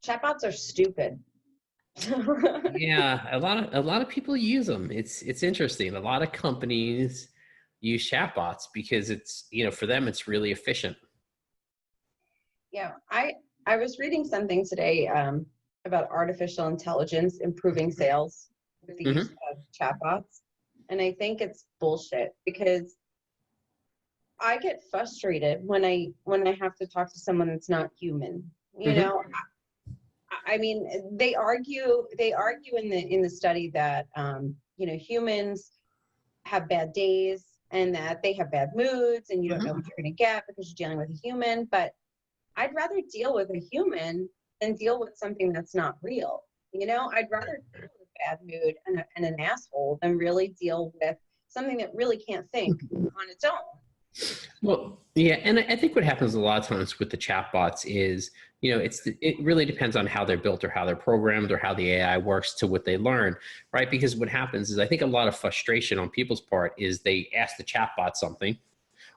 Chatbots are stupid. Yeah, a lot of people use them. It's interesting. A lot of companies use chatbots because it's, for them it's really efficient. Yeah, I was reading something today about artificial intelligence improving sales with the use Hmm. of chatbots, and I think it's bullshit because I get frustrated when I have to talk to someone that's not human. You Hmm. know, I mean, they argue in the study that humans have bad days and that they have bad moods and you don't know Hmm. what you're going to get because you're dealing with a human. But I'd rather deal with a human than deal with something that's not real. I'd rather deal with a bad mood and an asshole than really deal with something that really can't think on its own. Well, yeah, and I think what happens a lot of times with the chatbots is, it really depends on how they're built or how they're programmed or how the AI works to what they learn, right? Because what happens is I think a lot of frustration on people's part is they ask the chatbot something,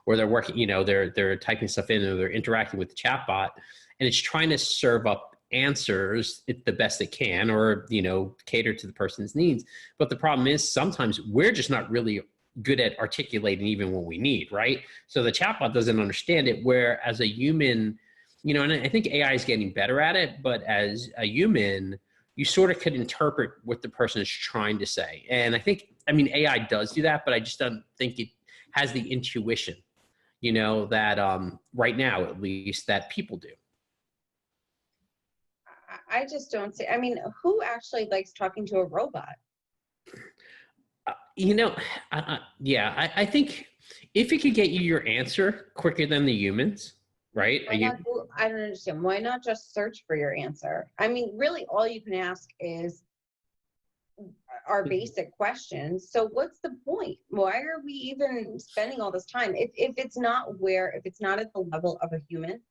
or they're working, they're typing stuff in or they're interacting with the chatbot, and it's trying to serve up answers the best it can, or cater to the person's needs. But the problem is sometimes we're just not really good at articulating even what we need, right? So the chatbot doesn't understand it, where as a human, and I think AI is getting better at it, but as a human, you sort of could interpret what the person is trying to say. And I mean, AI does do that, but I just don't think it has the intuition, that right now, at least, that people do. I just don't see. I mean, who actually likes talking to a robot? Uh, you know, yeah, I think if it could get you your answer quicker than the humans, right? Why not? I don't understand. Why not just search for your answer? I mean, really, all you can ask is our basic questions. So what's the point? Why are we even spending all this time? If it's not if it's not at the level of a human,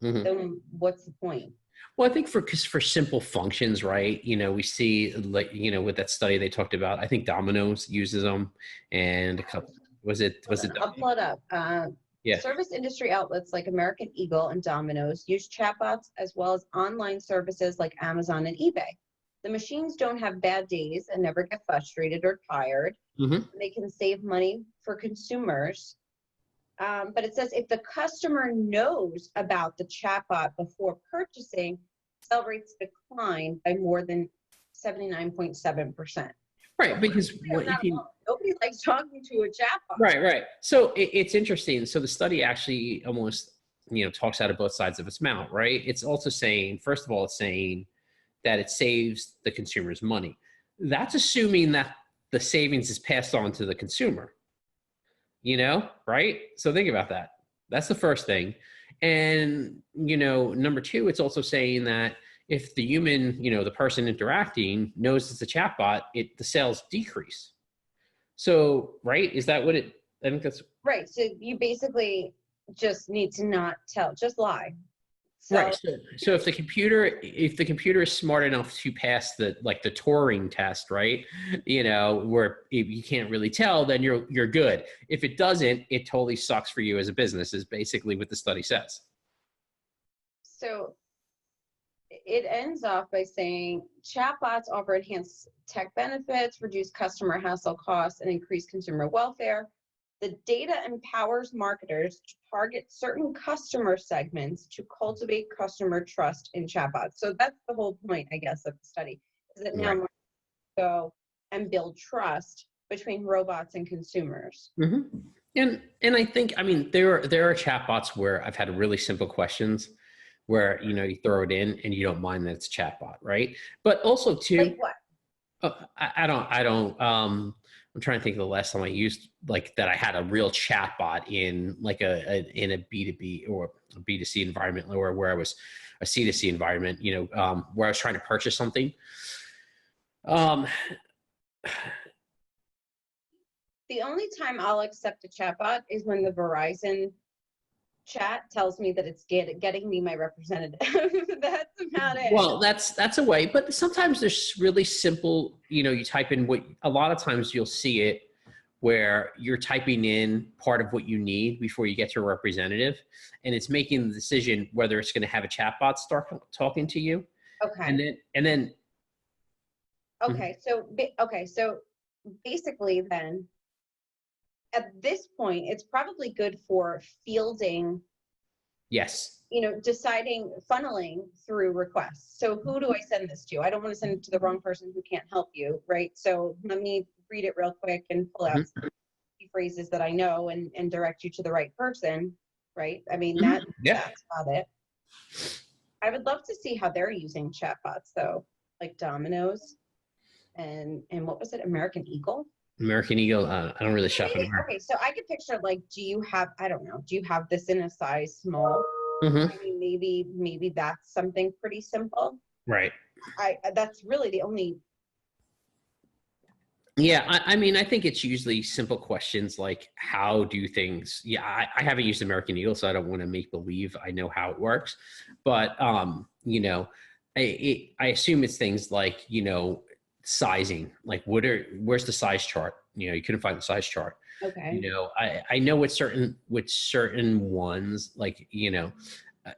Mhm. then what's the point? Well, I think for simple functions, right? We see, like, with that study they talked about. I think Domino's uses them, and a couple. Was it? I'll pull it up. Yeah. Service industry outlets like American Eagle and Domino's use chatbots as well as online services like Amazon and eBay. The machines don't have bad days and never get frustrated or tired. Hmm. They can save money for consumers. But it says if the customer knows about the chatbot before purchasing, sell rates decline by more than 79.7%. Right, because I'm what not if you alone. Nobody likes talking to a chatbot. Right, right. So it's interesting. So the study actually almost, talks out of both sides of its mouth, right? It's also saying, first of all, it's saying that it saves the consumers money. That's assuming that the savings is passed on to the consumer, right? So think about that. That's the first thing. And, number two, it's also saying that if the human, the person interacting knows it's a chatbot, the sales decrease. So, right? Is that what it, I think that's Right. So you basically just need to not tell, just lie. right. So So if the computer is smart enough to pass the Turing test, right? Where if you can't really tell, then you're good. If it doesn't, it totally sucks for you as a business, is basically what the study says. so it ends off by saying chatbots offer enhanced tech benefits, reduce customer hassle costs, and increase consumer welfare. The data empowers marketers to target certain customer segments to cultivate customer trust in chatbots. So that's the whole point, I guess, of the study, is that now Right. marketers go and build trust between robots and consumers. Hmm. And I think, I mean, there are chatbots where I've had really simple questions where you throw it in and you don't mind that it's a chatbot, right? But also Like too, what? I don't. I'm trying to think of the last time I used, like, that I had a real chatbot in, like, in a B2B or a B2C environment, or where I was a C2C environment, where I was trying to purchase something. Um, The only time I'll accept a chatbot is when the Verizon chat tells me that it's getting me my representative. That's about it. well, that's a way, but sometimes there's really simple, you type in what, a lot of times you'll see it where you're typing in part of what you need before you get to a representative, and it's making the decision whether it's going to have a chatbot start talking to you. Okay. and then Mhm. Okay. So basically then at this point, it's probably good for fielding, Yes. deciding, funneling through requests. So who do I send this to? I don't want to send it to the wrong person who can't help you, right? So let me read it real quick and pull out Mhm. some key phrases that I know and direct you to the right person, right? I mean, Mhm. Yeah. that's about it. I would love to see how they're using chatbots though, like Domino's and what was it, American Eagle? American Eagle. I don't really shop in Maybe, America. okay, so I could picture like, I don't know, do you have this in a size small? Hmm. I mean, maybe that's something pretty simple. Right. That's really the only. Yeah, I mean, I think it's usually simple questions like how do things. Yeah, I haven't used American Eagle, so I don't want to make believe I know how it works. But I assume it's things like sizing, like where's the size chart? You couldn't find the size chart. Okay. I know with certain ones, like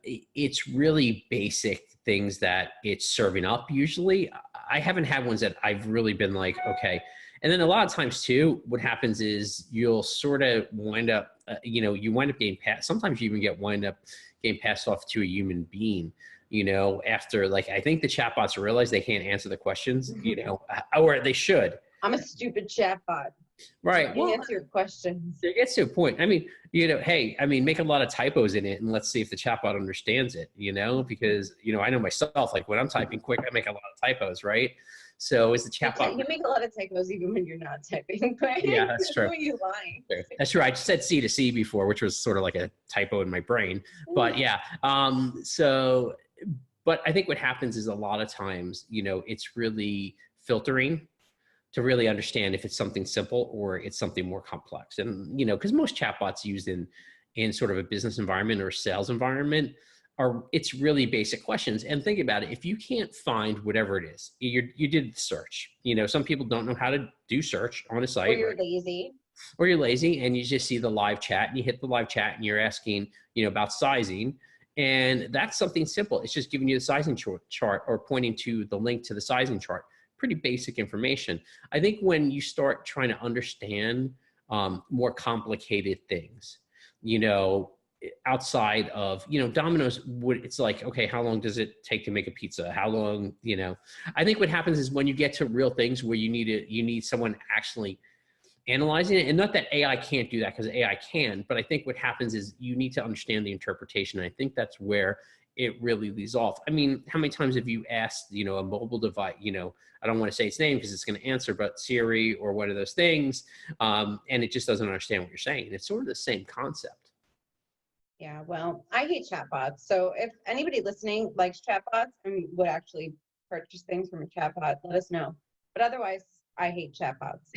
it's really basic things that it's serving up. Usually, I haven't had ones that I've really been like, okay. And then a lot of times too, what happens is you'll sort of wind up, you wind up getting passed. Sometimes you even wind up getting passed off to a human being, after like, I think the chatbots realize they can't answer the questions, or they should. I'm a stupid chatbot. Right. I Well, answer your questions. it gets to a point. I mean, hey, I mean, make a lot of typos in it and let's see if the chatbot understands it, because, I know myself, like when I'm typing quick, I make a lot of typos, right? So is the chatbot, You make a lot of typos even when you're not typing, but yeah, that's true. when you lying. That's true. I just said C to C before, which was sort of like a typo in my brain. But yeah, but I think what happens is a lot of times, it's really filtering to really understand if it's something simple or it's something more complex. And, because most chatbots used in sort of a business environment or a sales environment it's really basic questions. And think about it. If you can't find whatever it is, you did the search, some people don't know how to do search on a Or site, you're right? lazy. Or you're lazy and you just see the live chat and you hit the live chat and you're asking, about sizing. And that's something simple. It's just giving you the sizing chart or pointing to the link to the sizing chart. Pretty basic information. I think when you start trying to understand more complicated things, outside of, Domino's it's like, okay, how long does it take to make a pizza? How long, I think what happens is when you get to real things where you need someone actually analyzing it. And not that AI can't do that, because AI can, but I think what happens is you need to understand the interpretation. I think that's where it really leads off. I mean, how many times have you asked, a mobile device, I don't want to say its name because it's going to answer, but Siri or one of those things, and it just doesn't understand what you're saying. It's sort of the same concept. Yeah, well, I hate chatbots. So if anybody listening likes chatbots and would actually purchase things from a chatbot, let us know. But otherwise, I hate chatbots.